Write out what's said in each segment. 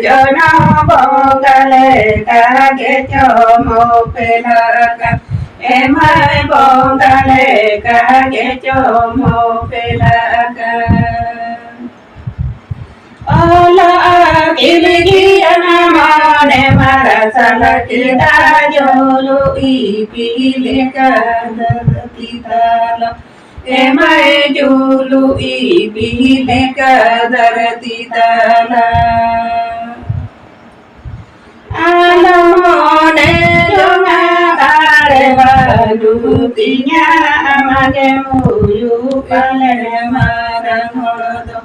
Dana bongale kage chomo pelaka emai bongale kage chomo pelaka ala kilgiana mane marasala kita jolu ipilika dartitala emai jolu ipilika dartitala alamone jonga kare balutinya amage muyu kale marangolodo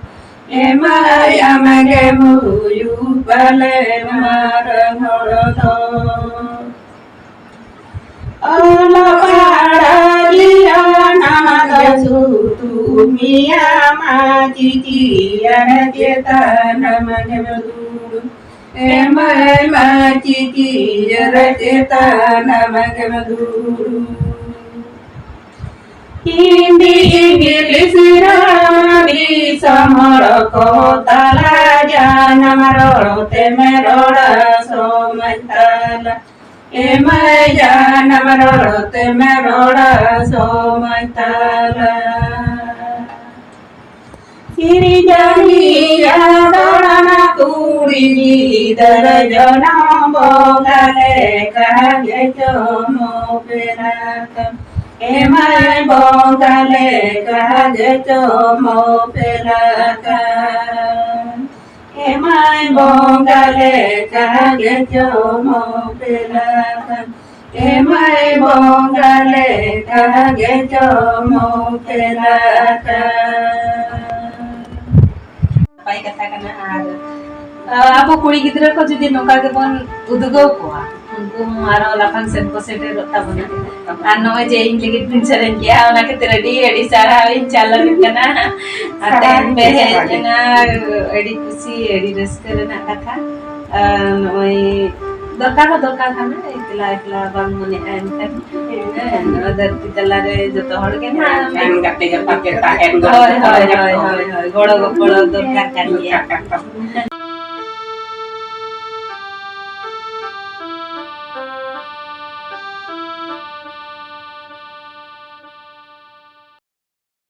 emai amage muyu kale marangolodo ala paraliya namaga sutu miya majiji anajeta namage mudu emai majiji anajeta namage mudu Hindi English Rani samara ko tala jana maroro te merora somantala emai jana maroro te merora somantala Siri jani adorana turi darajana bogale kage chomo pelaka emai bongale kage chomo pelaka emai bongale kage chomo pelaka emai bongale kage chomo pelaka pai katakan apa kuri gidra ko jodi noka ke bon udugau ko उनको हमारा वाला function को set होता बना अन्नो में जे English picture किया उना के ready AD सारा इन चाला करना अटेन पे है जना एडी खुशी एडी रस करना कथा ओई दरकार खाना एकला एकला बांग मने एन कर अदर तितला रे जतो हड़ के ना एन गट्टे के पाके ता एन गोड़ दरकार कर लिया